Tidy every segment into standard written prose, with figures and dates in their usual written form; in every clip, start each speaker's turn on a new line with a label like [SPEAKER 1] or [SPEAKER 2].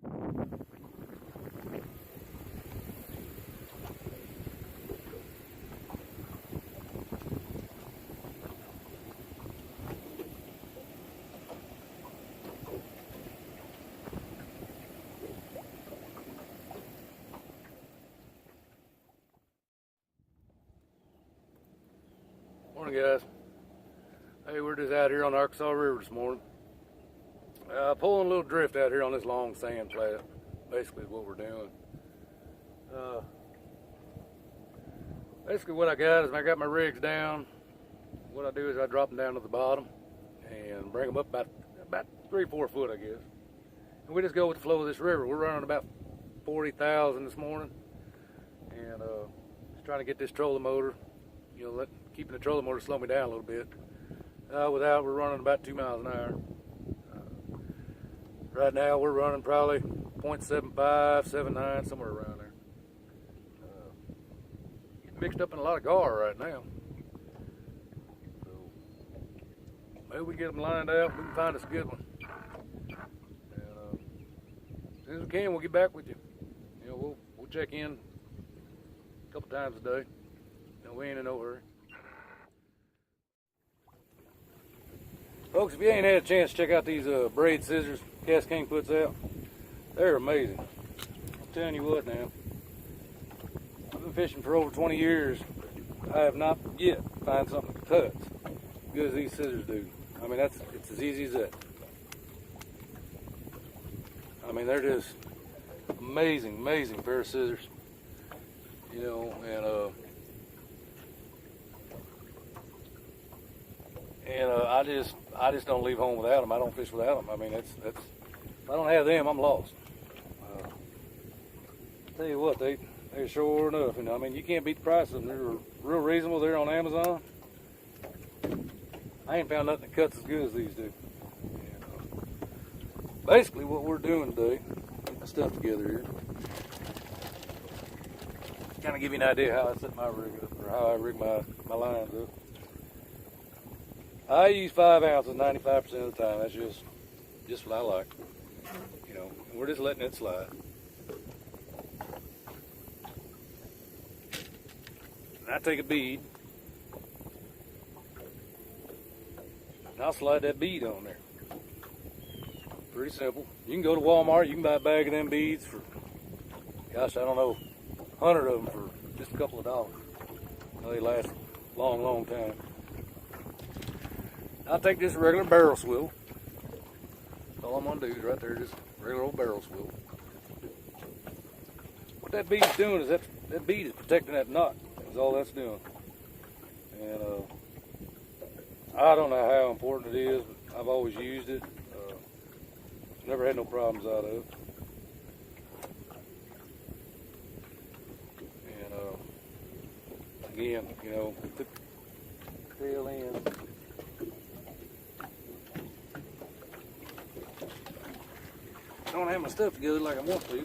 [SPEAKER 1] Morning, guys. Hey, we're just out here on the Arkansas River this morning. Pulling a little drift out here on this long sand flat. Basically, is what we're doing. Basically, what I got is I got my rigs down. What I do is I drop them down to the bottom and bring them up about 3-4 foot, I guess. And we just go with the flow of this river. We're running about 40,000 this morning, and just trying to get this trolling motor, keeping the trolling motor slow me down a little bit. We're running about 2 miles an hour. Right now we're running probably 0.75, 79, somewhere around there. Getting mixed up in a lot of gar right now. So maybe we get them lined up, we can find us a good one. And as soon as we can, we'll get back with you. We'll check in a couple times a day. We ain't in no hurry. Folks, if you ain't had a chance to check out these braid scissors Cass King puts out, they're amazing. I'm telling you what now, I've been fishing for over 20 years. I have not yet found something that cuts as good as these scissors do. I mean, it's as easy as that. I mean, they're just amazing, amazing pair of scissors. I just don't leave home without them. I don't fish without them. I mean, if I don't have them, I'm lost. Tell you what, they're sure enough. I mean, you can't beat the price of them. They're real reasonable. They're on Amazon. I ain't found nothing that cuts as good as these do. Basically, what we're doing today, get the stuff together here. Kind of give you an idea how I set my rig up, or how I rig my lines up. I use 5 ounces 95% of the time. That's just what I like. And we're just letting it slide. And I take a bead, and I'll slide that bead on there. Pretty simple. You can go to Walmart, you can buy a bag of them beads for, gosh, I don't know, 100 of them for just a couple of dollars. They last a long, long time. I'll take this regular barrel swivel. That's all I'm gonna do is right there, just regular old barrel swivel. What that bead's doing is that bead is protecting that knot. That's all that's doing. And I don't know how important it is, but I've always used it. Never had no problems out of it. And again, put the tail in. I don't have my stuff together like I want to.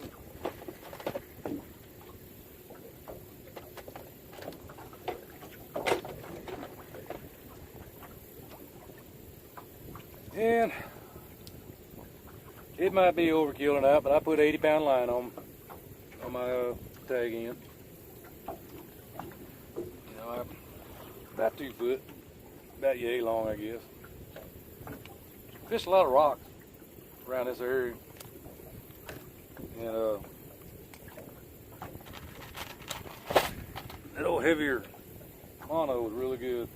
[SPEAKER 1] And it might be overkill or not, but I put 80-pound line on my tag end. I'm about 2 foot, about yay long, I guess. Fish a lot of rocks around this area. And that old heavier mono is really good.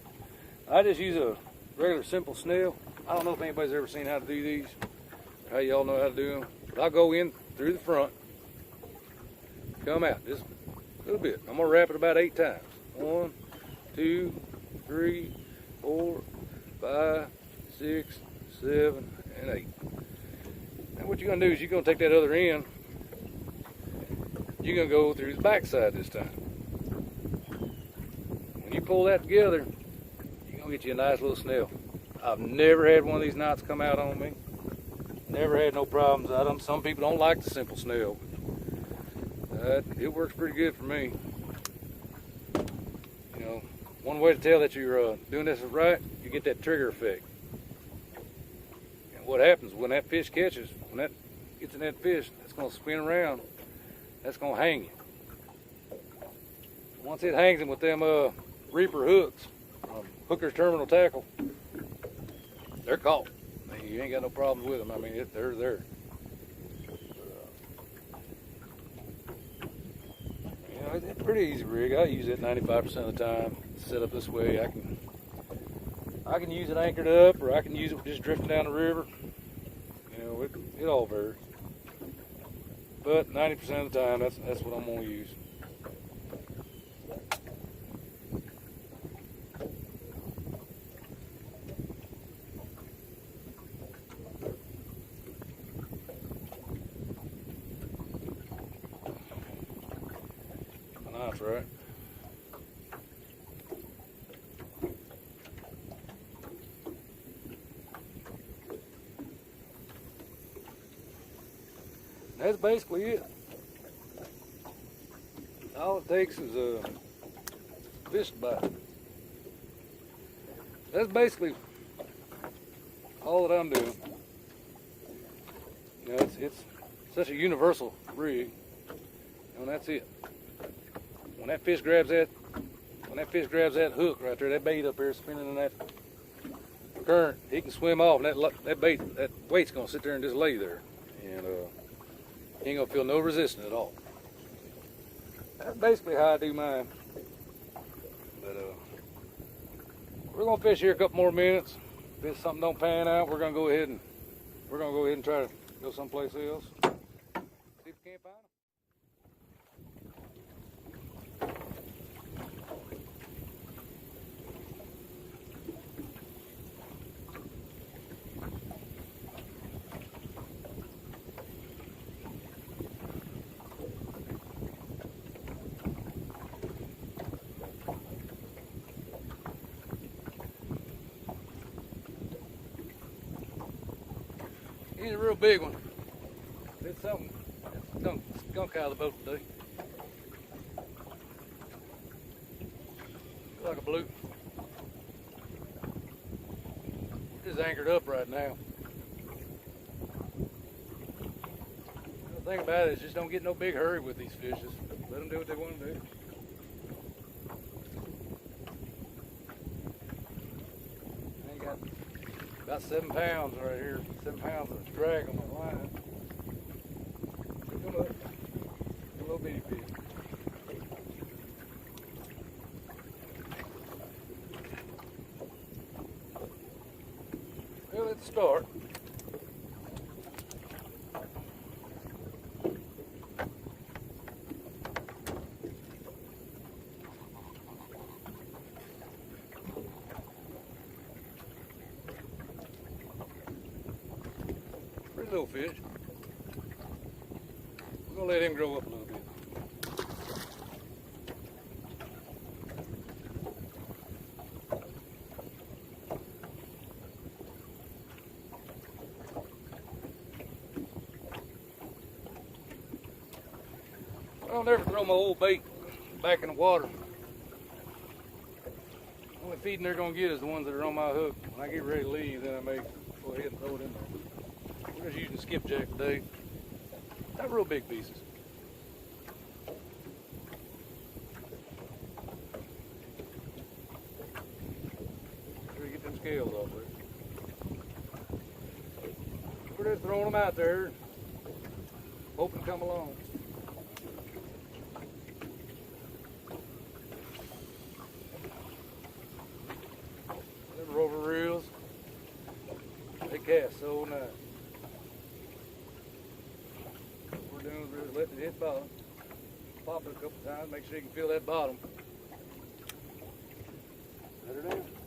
[SPEAKER 1] I just use a regular simple snail. I don't know if anybody's ever seen how to do these, how y'all know how to do them. But I'll go in through the front, come out just a little bit. I'm gonna wrap it about 8 times. 1, 2, 3, 4, 5, 6, 7, and 8. Now what you're gonna do is you're gonna take that other end, you're gonna go through the back side this time. When you pull that together, you're gonna get you a nice little snail. I've never had one of these knots come out on me. Never had no problems out of them. Some people don't like the simple snail. It works pretty good for me. One way to tell that you're doing this right, you get that trigger effect. And what happens when that fish catches, when that gets in that fish, it's gonna spin around. That's gonna hang him. Once it hangs him with them reaper hooks, Hooker's Terminal Tackle, they're caught. I mean, you ain't got no problems with them. I mean, they're there. You know, it's a pretty easy rig. I use it 95% of the time. It's set up this way, I can use it anchored up, or I can use it just drifting down the river. You know, it all varies. But 90% of the time, that's what I'm gonna use. Nice, right? That's basically it. All it takes is a fish to bite. That's basically all that I'm doing. You know, it's such a universal rig, and that's it. When that fish grabs that hook right there, that bait up there spinning in that current, he can swim off, and that weight's gonna sit there and just lay there, and he ain't gonna feel no resistance at all. That's basically how I do mine. But we're gonna fish here a couple more minutes. If something don't pan out, we're gonna go ahead and try to go someplace else. See if we can't find them. He's a real big one. It's something. It's skunk out of the boat today. Like a blue. Just anchored up right now. The thing about it is just don't get no big hurry with these fishes. Let them do what they want to do. I got about 7 pounds right here. 7 pounds of drag on my line. Come up. A little bitty fish. Well, let's start. Pretty little fish. We're gonna let him grow up a little bit. I'll never throw my old bait back in the water. The only feeding they're gonna get is the ones that are on my hook. When I get ready to leave, then I may go ahead and throw it in there. We're just using skipjack today. Not real big pieces. Make sure you get them scales off there. We're just throwing them out there, hoping to come along. Them rover reels, they cast so nice. What we're doing is we're letting it hit bottom. Pop it a couple times, make sure you can feel that bottom. Let her down.